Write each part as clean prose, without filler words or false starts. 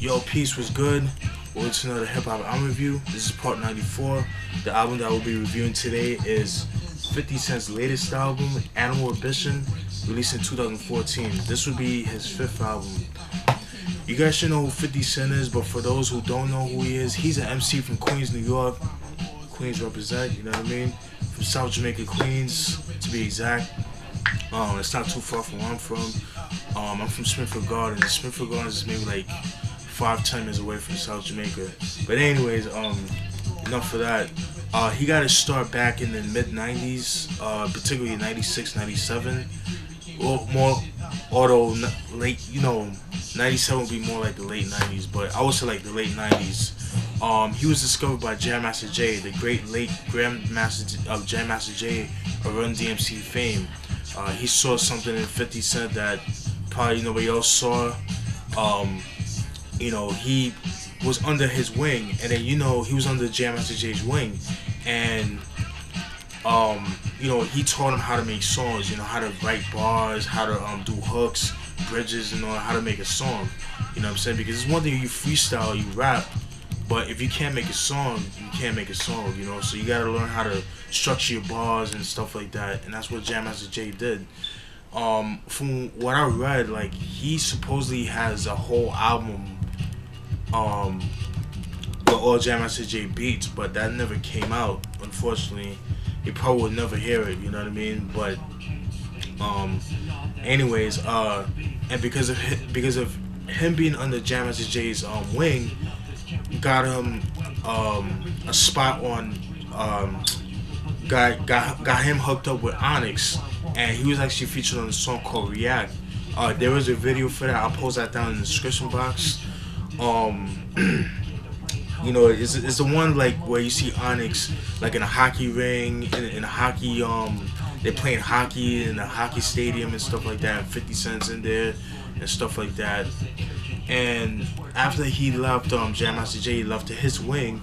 Yo, peace was good. Welcome to another hip hop album review. This is part 94. The album that we'll be reviewing today is 50 Cent's latest album, Animal Ambition, released in 2014. This would be his fifth album. You guys should know who 50 Cent is, but for those who don't know who he is, he's an MC from Queens, New York. Queens represent, you know what I mean? From South Jamaica, Queens, to be exact. It's not too far from where I'm from. I'm from Smithfield Gardens. Smithfield Gardens is maybe like 5-10 minutes away from South Jamaica. But anyways, enough of that. He got his start back in the mid 90s, particularly 96, 97. Well, more although late, 97 would be more like the late 90s, but I would say like the late 90s. He was discovered by Jam Master Jay, the great late Grandmaster of Jam Master Jay of Run DMC fame. He saw something in 50 Cent that probably nobody else saw. He was under his wing, and then he was under Jam Master Jay's wing, and he taught him how to make songs, how to write bars, how to do hooks, bridges, and how to make a song. You know what I'm saying? Because it's one thing you freestyle, you rap, but if you can't make a song, you can't make a song. So you gotta learn how to structure your bars and stuff like that, and that's what Jam Master Jay did. From what I read, like he supposedly has a whole album with all Jam Master Jay beats, but that never came out, unfortunately. You probably would never hear it, you know what I mean? But anyways, and because of him being under Jam Master Jay's wing, got him a spot on got him hooked up with Onyx, and he was actually featured on a song called React. There was a video for that. I'll post that down in the description box. It's the one like where you see Onyx like in a hockey ring, in a hockey they're playing hockey in a hockey stadium and stuff like that, and 50 Cent's in there and stuff like that. And after he left Jam Master Jay left to his wing,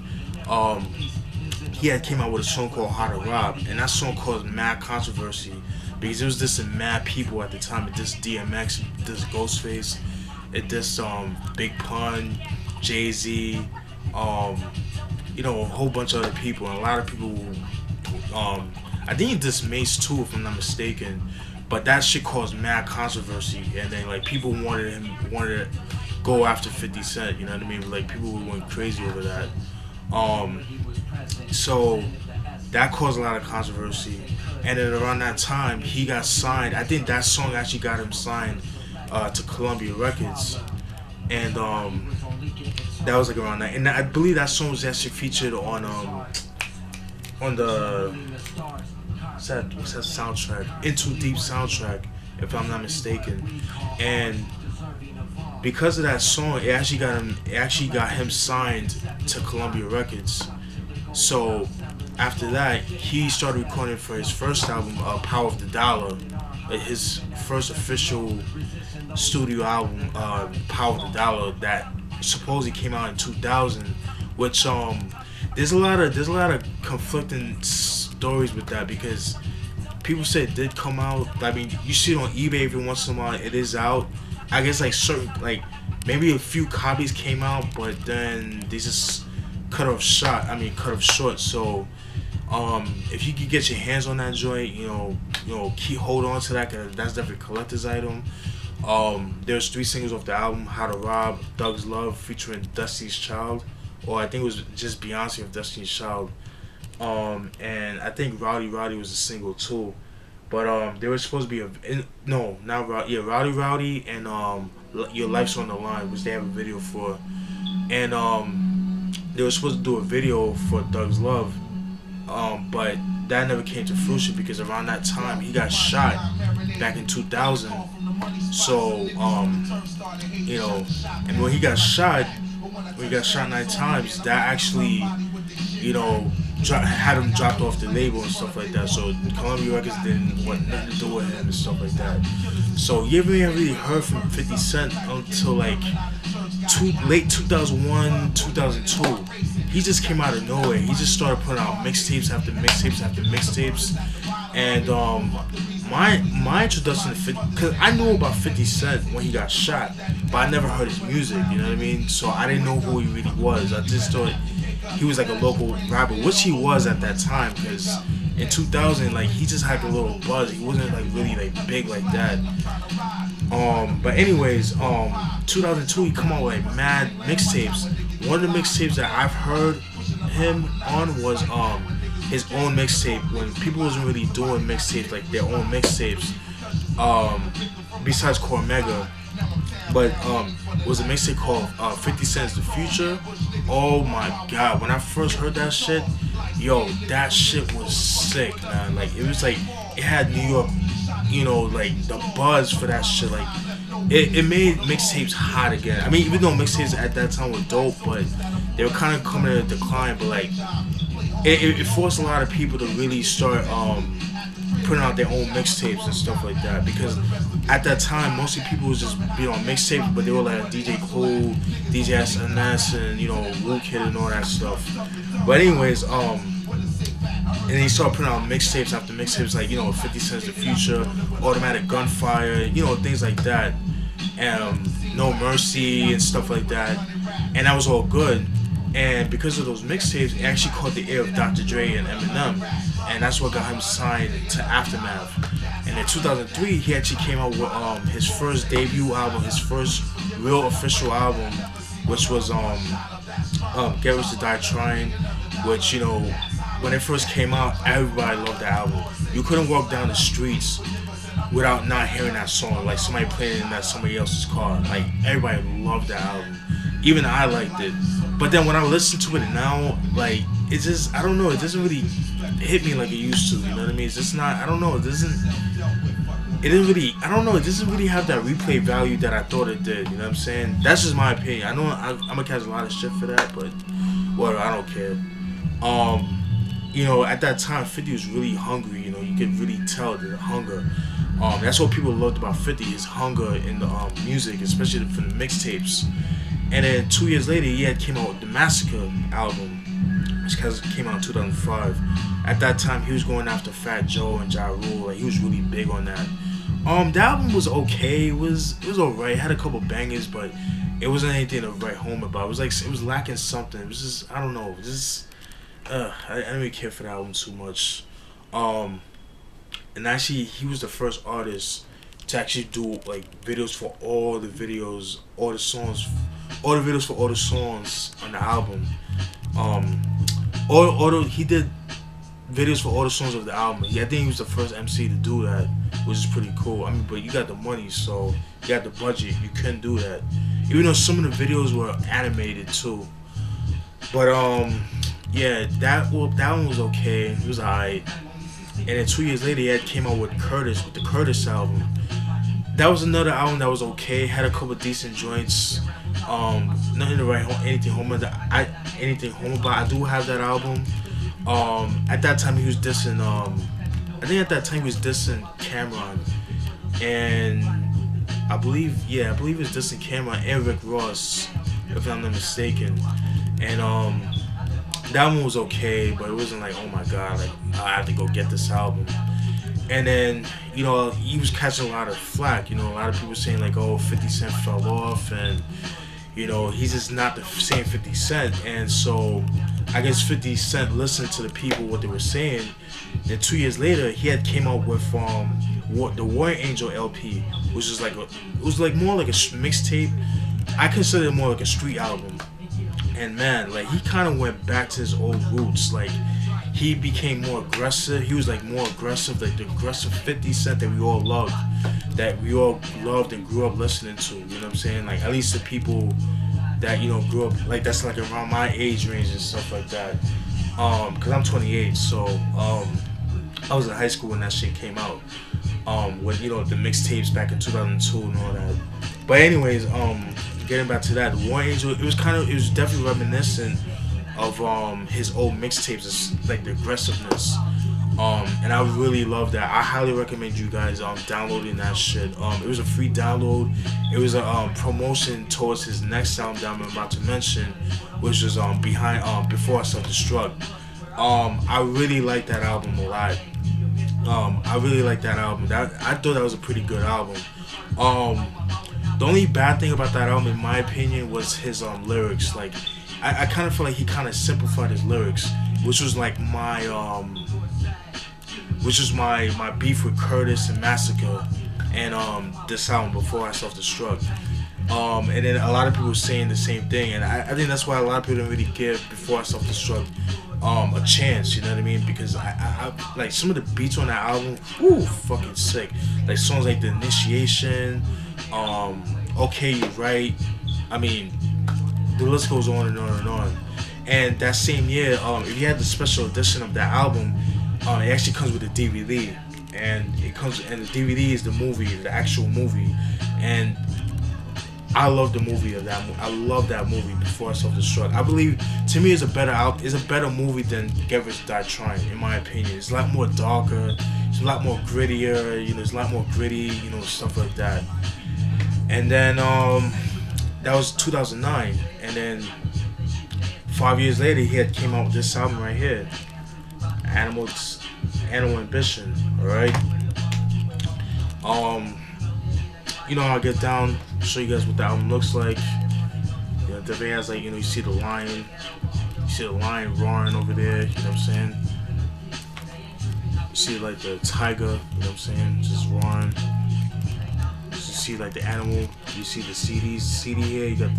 he had came out with a song called How to Rob, and that song caused mad controversy because it was dissing mad people at the time. It dissed DMX, it dissed Ghostface, it dissed Big Pun, Jay-Z, a whole bunch of other people, and a lot of people. I think it dissed Mace too, if I'm not mistaken. But that shit caused mad controversy, and then like people wanted to go after 50 Cent. You know what I mean? Like people went crazy over that. So that caused a lot of controversy, and then around that time he got signed. I think that song actually got him signed to Columbia Records, and that was like around that. And I believe that song was actually featured on the what's that soundtrack? Into Deep soundtrack, if I'm not mistaken. And because of that song, it actually got him signed to Columbia Records. So after that, he started recording for his first album, Power of the Dollar, his first official studio album, Power of the Dollar, that supposedly came out in 2000. Which there's a lot of conflicting stories with that, because people say it did come out. I mean, you see it on eBay every once in a while. It is out. I guess like certain, like maybe a few copies came out, but then they just cut off short. So if you could get your hands on that joint, keep hold on to that, cause that's definitely a collector's item. There's 3 singles off the album: How to Rob, Doug's Love featuring Destiny's Child, or I think it was just Beyonce of Destiny's Child, and I think Rowdy was a single too. But there was supposed to be Rowdy and Your Life's on the Line, which they have a video for, and they were supposed to do a video for Doug's Love, but that never came to fruition because around that time he got shot back in 2000. So and when he got shot 9 times, that actually had him dropped off the label and stuff like that. So Columbia Records didn't want nothing to do with him and stuff like that. So you haven't really heard from 50 Cent until like late 2001, 2002. He just came out of nowhere. He just started putting out mixtapes after mixtapes after mixtapes, and my introduction to 50, because I knew about 50 Cent when he got shot, but I never heard his music, you know what I mean? So I didn't know who he really was. I just thought he was like a local rapper, which he was at that time, because in 2000, like, he just had a little buzz. He wasn't like really like big like that. But anyways, 2002 he come out with like mad mixtapes. One of the mixtapes that I've heard him on was his own mixtape, when people wasn't really doing mixtapes, like their own mixtapes, besides Cormega. But was a mixtape called 50 Cent's The Future. Oh my god, when I first heard that shit, yo, that shit was sick, man. Like, it was like, it had New York, you know, like the buzz for that shit. Like, it made mixtapes hot again. I mean, even though mixtapes at that time were dope, but they were kind of coming to a decline. But like, it forced a lot of people to really start putting out their own mixtapes and stuff like that, because at that time mostly people was just being on mixtapes, but they were like DJ Cool, DJ SNS, and you know, Wu Kid and all that stuff. But anyways, and then he started putting out mixtapes after mixtapes, like, you know, 50 Cent's The Future, Automatic Gunfire, you know, things like that, and No Mercy and stuff like that, and that was all good. And because of those mixtapes, it actually caught the ear of Dr. Dre and Eminem, and that's what got him signed to Aftermath. And in 2003, he actually came out with his first debut album, his first real official album, which was Get Rich or Die Trying, which, you know, when it first came out, everybody loved that album. You couldn't walk down the streets without not hearing that song, like somebody playing it in somebody else's car. Like, everybody loved that album. Even I liked it. But then when I listen to it now, like, it just, I don't know, it doesn't really hit me like it used to, you know what I mean? It's just not, I don't know, it doesn't really have that replay value that I thought it did, you know what I'm saying? That's just my opinion. I know I'm gonna catch a lot of shit for that, but whatever, I don't care. You know, at that time, 50 was really hungry, you know, you could really tell the hunger. That's what people loved about 50, his hunger in the music, especially for the mixtapes. And then 2 years later, he had came out with the Massacre album, which came out in 2005. At that time, he was going after Fat Joe and Ja Rule. Like, he was really big on that. The album was okay. It was alright. It had a couple bangers, but it wasn't anything to write home about. It was like, it was lacking something. It was just, I don't know. Just I didn't really care for the album too much. And actually, he was the first artist to actually do like videos for all the videos, all the songs on the album. He did videos for all the songs of the album. I think he was the first MC to do that, which is pretty cool. I mean, but you got the money, so you got the budget, you couldn't do that. Even though some of the videos were animated too. But yeah, that one was okay. It was alright. And then 2 years later, he came out with the Curtis album. That was another album that was okay. Had a couple decent joints. Nothing to write anything home about. I do have that album. At that time he was dissing. I think at that time he was dissing Cameron, and I believe he was dissing Cameron and Rick Ross, if I'm not mistaken. And that one was okay, but it wasn't like, oh my god, like I have to go get this album. And then, you know, he was catching a lot of flack. You know, a lot of people saying like, oh, 50 Cent fell off, and you know, he's just not the same 50 Cent. And so I guess 50 Cent listened to the people, what they were saying. Then 2 years later, he had came out with the Warrior Angel LP, which is like it was like more like a mixtape. I consider it more like a street album. And man, like, he kind of went back to his old roots. Like, he became more aggressive. He was like more aggressive, like the aggressive 50 Cent that we all loved, and grew up listening to. You know what I'm saying? Like, at least the people that, you know, grew up, like, that's like around my age range and stuff like that. Cause I'm 28, so I was in high school when that shit came out. With, you know, the mixtapes back in 2002 and all that. But anyways, getting back to that, Warrior Angel, it was definitely reminiscent of his old mixtapes, like the aggressiveness. And I really love that. I highly recommend you guys downloading that shit. It was a free download. It was a promotion towards his next album that I'm about to mention, which was Before I Self Destruct. I really like that album a lot. I really like that album. I thought that was a pretty good album. The only bad thing about that album, in my opinion, was his lyrics. Like, I kind of feel like he kind of simplified his lyrics, which was like my beef with Curtis and Massacre, and this album Before I Self Destruct. And then a lot of people were saying the same thing, and I think that's why a lot of people didn't really give Before I Self Destruct a chance. You know what I mean? Because I like some of the beats on that album, ooh, fucking sick. Like songs like The Initiation, Okay You're Right. I mean, the list goes on and on and on. And that same year, if you had the special edition of that album, it actually comes with a DVD, and the DVD is the movie, the actual movie, and I love the movie of that. I love that movie, Before I Self Destruct. I believe, to me, it's a better movie than Get Rich Die Trying, in my opinion. It's a lot more darker. It's a lot more grittier. You know, it's a lot more gritty. You know, stuff like that. And then that was 2009, and then 5 years later, he had came out with this album right here, Animal Ambition. All right. You know, I'll get down, show you guys what the album looks like. You know, definitely has, like, you know, you see the lion roaring over there, you know what I'm saying? You see, like, the tiger, you know what I'm saying, just roaring. You see, like, the animal, you see the CD here, you got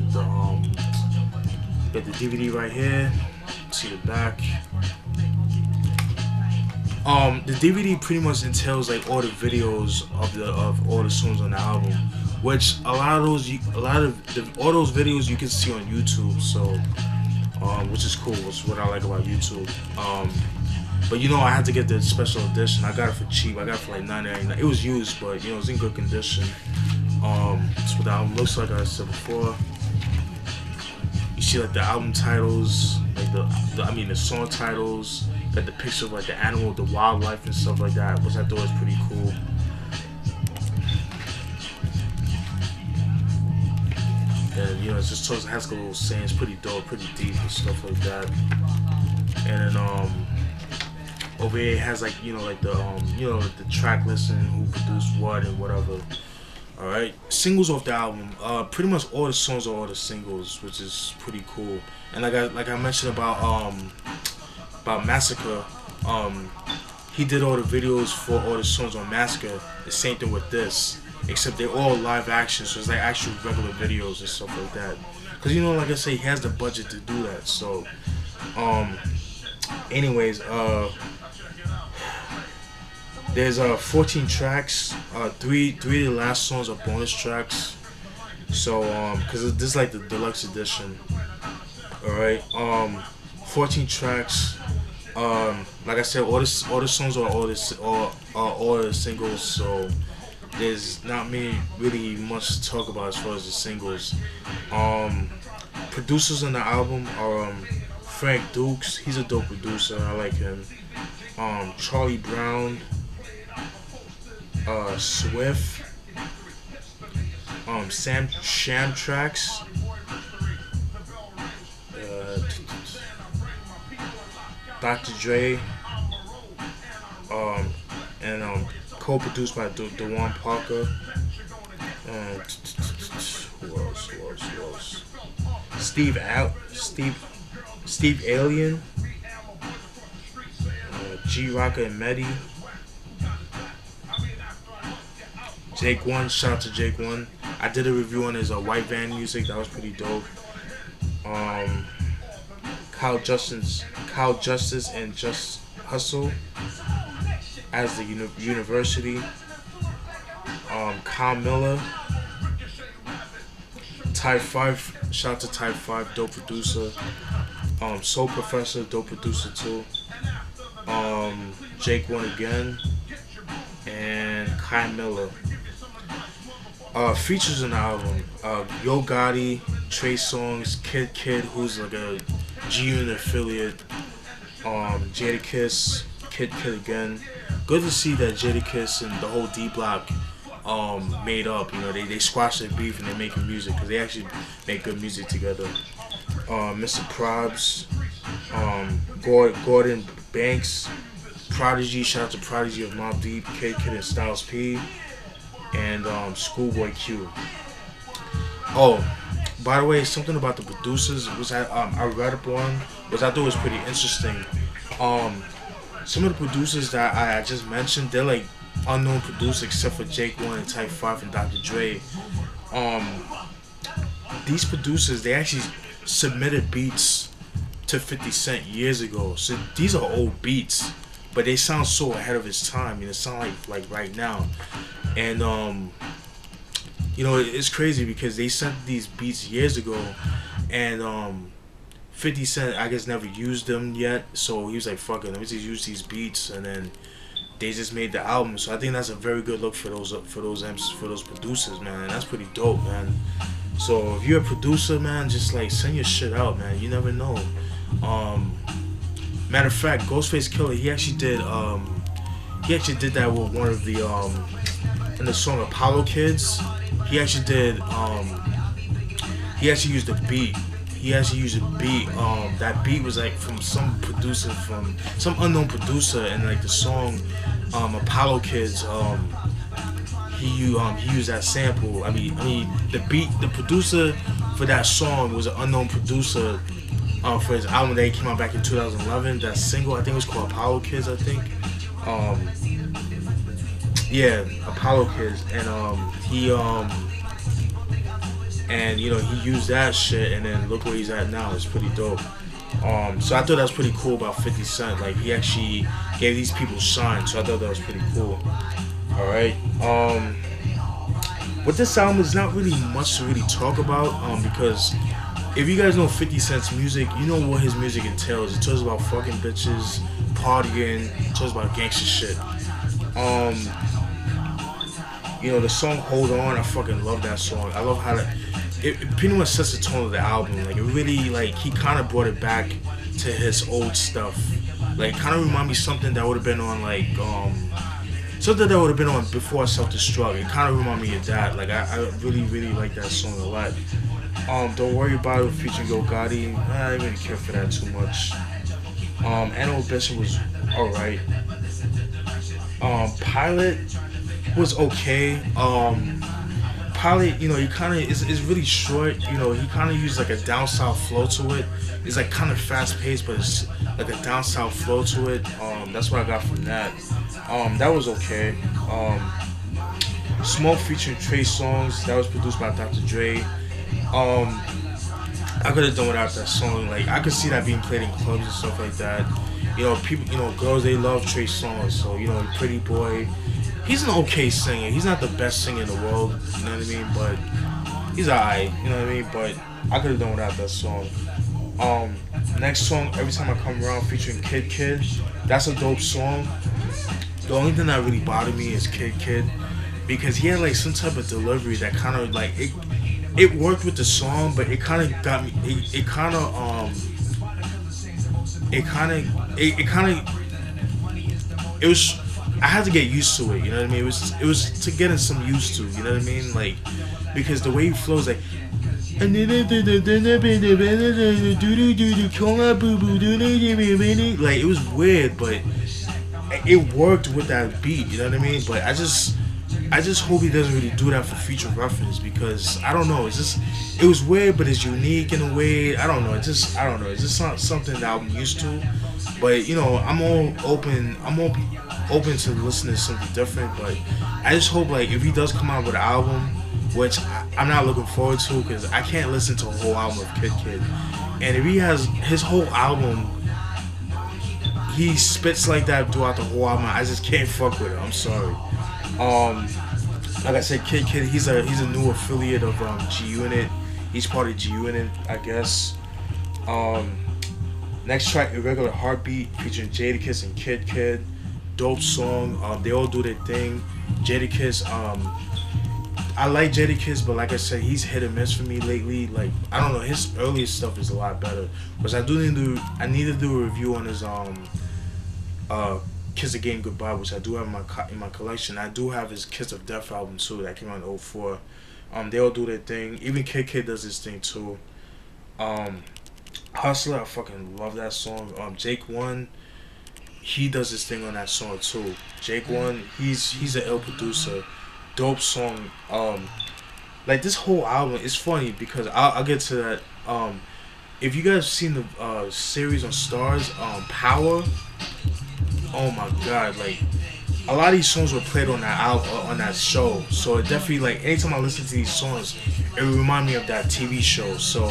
the DVD right here, you see the back. The DVD pretty much entails like all the videos of all the songs on the album, which all those videos you can see on YouTube. So, which is cool. Which is what I like about YouTube. But you know, I had to get the special edition. I got it for cheap. I got it for like $9.99. It was used, but you know, it's in good condition. That's what the album looks like. I said before. You see like the album titles, like the song titles. Like the picture of like the animal, the wildlife and stuff like that, which I thought was pretty cool. And you know, it just has a little saying, it's pretty dope, pretty deep and stuff like that. And then over here it has like, you know, like the the track list and who produced what and whatever. Alright. Singles off the album. Pretty much all the songs are all the singles, which is pretty cool. And like I mentioned about Massacre, he did all the videos for all the songs on Massacre. The same thing with this, except they're all live action, so it's like actual regular videos and stuff like that. Cause you know, like I say, he has the budget to do that. So, anyways, there's 14 tracks. Three of the last songs are bonus tracks. So, cause this is like the deluxe edition. All right, 14 tracks. Like I said, all the songs are all the singles, so there's not really much to talk about as far as the singles. Producers on the album are Frank Dukes, he's a dope producer, I like him. Charlie Brown, Swift, Sam Shamtrax, Dr. Dre, and co-produced by DeJuan Parker. Who else? Steve Alien, G Rocka and Medi, Jake One. Shout out to Jake One. I did a review on his White Van music. That was pretty dope. Kyle Justice and Just Hustle as the University. Kyle Miller. Type 5, shout out to Type 5, dope producer. Soul Professor, dope producer too. Jake One again. And Kyle Miller. Features in the album. Yo Gotti, Trey Songz, Kid, who's like a G-Unit affiliate. Jadakiss, Kid again. Good to see that Jadakiss and the whole D Block made up. You know, they squashed their beef and they're making music because they actually make good music together. Mr. Probs, Gordon Banks, Prodigy, shout out to Prodigy of Mobb Deep, Kid and Styles P, and Schoolboy Q. Oh, by the way, something about the producers was I read up on, which I thought was pretty interesting. Some of the producers that I just mentioned, they're like unknown producers except for Jake One and Type 5 and Dr. Dre. These producers, they actually submitted beats to 50 Cent years ago. So these are old beats, but they sound so ahead of its time. They sound like right now. And you know, it's crazy because they sent these beats years ago, and 50 Cent I guess never used them yet. So he was like, "Fuck it, let me just use these beats," and then they just made the album. So I think that's a very good look for those producers, man. And that's pretty dope, man. So if you're a producer, man, just like send your shit out, man. You never know. Matter of fact, Ghostface Killer, he actually did that with one of the in the song Apollo Kids. He actually did he actually used a beat. That beat was like from some producer, from some unknown producer, and like the song Apollo Kids, he used that sample. I mean the producer for that song was an unknown producer for his album that he came out back in 2011. That single, I think it was called Apollo Kids, I think. Yeah, Apollo Kids, and you know, he used that shit, and then look where he's at now. It's pretty dope. So I thought that was pretty cool about 50 Cent. Like, he actually gave these people shine, so I thought that was pretty cool. Alright. With this album, there's not really much to really talk about, because if you guys know 50 Cent's music, you know what his music entails. It talks about fucking bitches, partying, it talks about gangster shit. You know, the song Hold On, I fucking love that song. I love how it pretty much sets the tone of the album. Like, it really, like, he kind of brought it back to his old stuff. Like, kind of remind me something that would have been on, like, something that would have been on before Self-Destruct. It kind of remind me of that. Like, I really, really like that song a lot. Don't Worry About It featuring Yo Gotti. I didn't really care for that too much. Animal Ambition was alright. Pilot was okay. Pilot, you know, he kind of is really short. You know, he kind of used like a down south flow to it. It's like kind of fast paced, but it's like a down south flow to it. That's what I got from that. That was okay. Smoke featuring Trey Songz, that was produced by Dr. Dre. I could have done without that song. Like, I could see that being played in clubs and stuff like that. You know, people, you know, girls, they love Trey Songz. So, you know, Pretty Boy, he's an okay singer. He's not the best singer in the world, you know what I mean? But he's alright, you know what I mean? But I could have done without that song. Next song, Every Time I Come Around, featuring Kid Kid. That's a dope song. The only thing that really bothered me is Kid Kid, because he had like some type of delivery that kind of like it worked with the song, but it kind of got me. It kind of was. I had to get used to it. You know what I mean? It was to getting some used to. You know what I mean? Like, because the way he flows, like. Like, it was weird, but it worked with that beat, you know what I mean? But I just hope he doesn't really do that for future reference, because I don't know, it was weird, but it's unique in a way. I don't know, it's just not something that I'm used to. But you know, I'm open to listening to something different. But I just hope, like, if he does come out with an album, which I'm not looking forward to, because I can't listen to a whole album of Kid Kid. And if he has his whole album, he spits like that throughout the whole album, I just can't fuck with it. I'm sorry. Like I said, Kid Kid, he's a new affiliate of G Unit. He's part of G Unit, I guess. Next track, Irregular Heartbeat, featuring Jadakiss and Kid Kid. Dope song. They all do their thing. Jadakiss, I like Jadakiss, but like I said, he's hit or miss for me lately. Like, I don't know, his earlier stuff is a lot better. Because I need to do a review on his Kiss the Game Goodbye, which I do have in my collection. I do have his Kiss of Death album too, that came out in 2004. They all do their thing. Even Kid Kid does his thing too. Hustler, I fucking love that song. Jake One, he does his thing on that song too. Jake One, he's an ill producer, dope song. Like this whole album is funny because I'll get to that. If you guys seen the series on Stars, Power, oh my god, like a lot of these songs were played on that album, on that show. So it definitely, like, anytime I listen to these songs, it would remind me of that TV show. So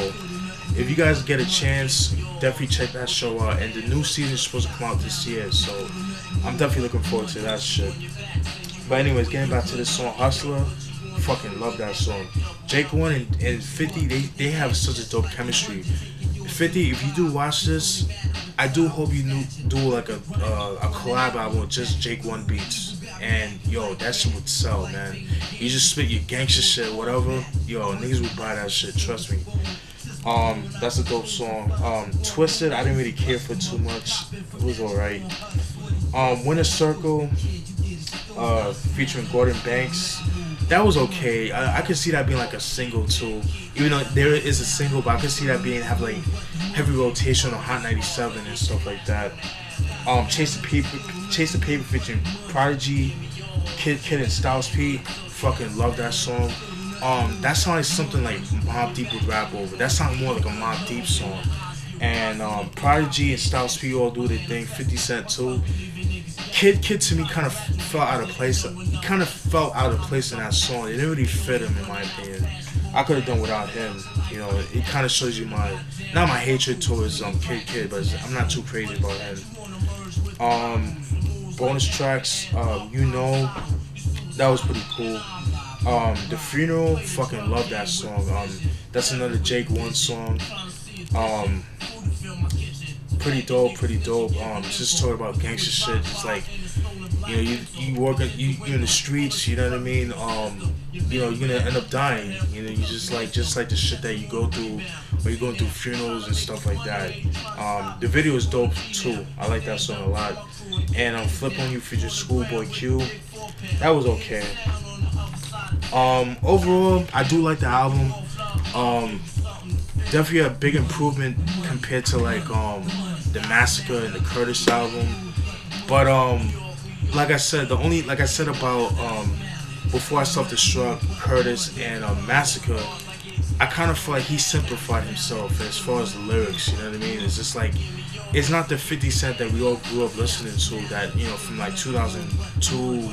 if you guys get a chance, definitely check that show out. And the new season is supposed to come out this year, so I'm definitely looking forward to that shit. But anyways, getting back to this song, Hustler, fucking love that song. Jake One and 50, they have such a dope chemistry. 50, if you do watch this, I do hope you do like a collab album with just Jake One beats. And yo, that shit would sell, man. You just spit your gangster shit, whatever. Yo, niggas would buy that shit, trust me. That's a dope song. Twisted, I didn't really care for too much. It was alright. Winner Circle, featuring Gordon Banks. That was okay. I could see that being like a single too. Even though there is a single, but I could see that have like heavy rotation on Hot 97 and stuff like that. Chase the Paper featuring Prodigy, Kid and Styles P. Fucking love that song. That sounds like something like Mobb Deep would rap over. That sounds more like a Mobb Deep song. And Prodigy and Styles P all do their thing. 50 Cent too. Kid to me kind of fell out of place. He kind of fell out of place in that song. It didn't really fit him, in my opinion. I could have done without him. You know, it kind of shows you not my hatred towards Kid, but I'm not too crazy about him. Bonus tracks, You Know, that was pretty cool. The Funeral, fucking love that song. That's another Jake One song. Pretty dope. It's just talking about gangster shit. It's like, you know, you working, you in the streets. You know what I mean? You know, you're gonna end up dying. You know, you just like the shit that you go through when you're going through funerals and stuff like that. The video is dope too. I like that song a lot. And Flip on You featuring Schoolboy Q. That was okay. Overall, I do like the album. Definitely a big improvement compared to like the Massacre and the Curtis album. But like I said about Before I Self-Destruct, Curtis and Massacre, I kind of feel like he simplified himself as far as the lyrics, you know what I mean? It's just like, it's not the 50 Cent that we all grew up listening to, that, you know, from like 2002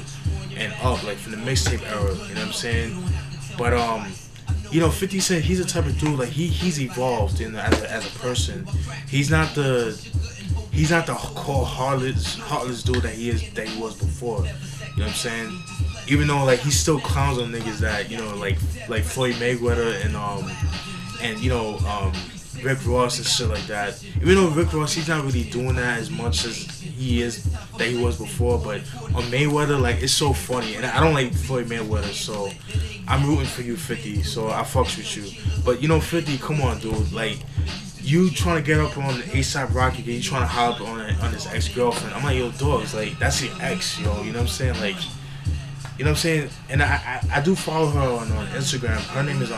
and up, like from the mixtape era, you know what I'm saying? But you know, 50 Cent, he's the type of dude, like he's evolved as a person. He's not the cold heartless dude that he was before. You know what I'm saying? Even though like he still clowns on niggas that, you know, like Floyd Mayweather and you know, Rick Ross and shit like that. Even though Rick Ross, he's not really doing that as much as he was before, but on Mayweather, like, it's so funny. And I don't like Floyd Mayweather, so I'm rooting for you, 50, so I fucks with you. But you know, 50, come on, dude, like, you trying to get up on A$AP Rocky, you trying to hop on his ex-girlfriend. I'm like, yo, dogs, like, that's your ex, yo, you know what I'm saying? Like, you know what I'm saying? And I do follow her on Instagram. Her name is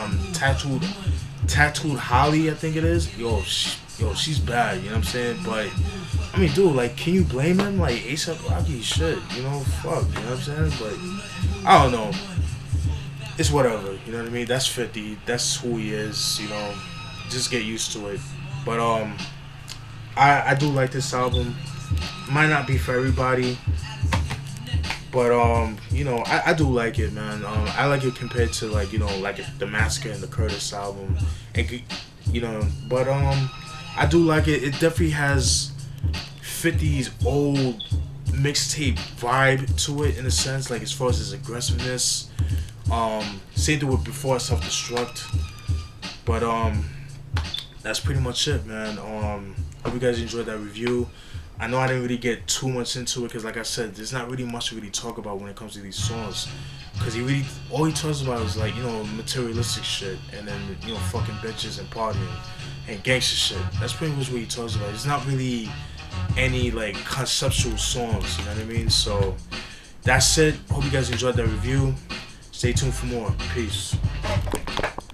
Tattooed Holly, I think it is. Yo, she's bad, you know what I'm saying? But I mean, dude, like, can you blame him? Like, A$AP Rocky, shit, you know, fuck, you know what I'm saying? But I don't know. It's whatever, you know what I mean? That's 50. That's who he is, you know. Just get used to it. But I do like this album. Might not be for everybody, but you know, I do like it, man. I like it compared to, like, you know, like the Massacre and the Curtis album, and you know, but I do like it. It definitely has 50's old mixtape vibe to it, in a sense, like as far as his aggressiveness. Same thing with Before Self-Destruct. But that's pretty much it, man. Hope you guys enjoyed that review. I know I didn't really get too much into it because, like I said, there's not really much to really talk about when it comes to these songs. Because all he talks about is, like, you know, materialistic shit, and then, you know, fucking bitches and partying and gangster shit. That's pretty much what he talks about. It's not really any, like, conceptual songs, you know what I mean? So that's it. Hope you guys enjoyed that review. Stay tuned for more. Peace.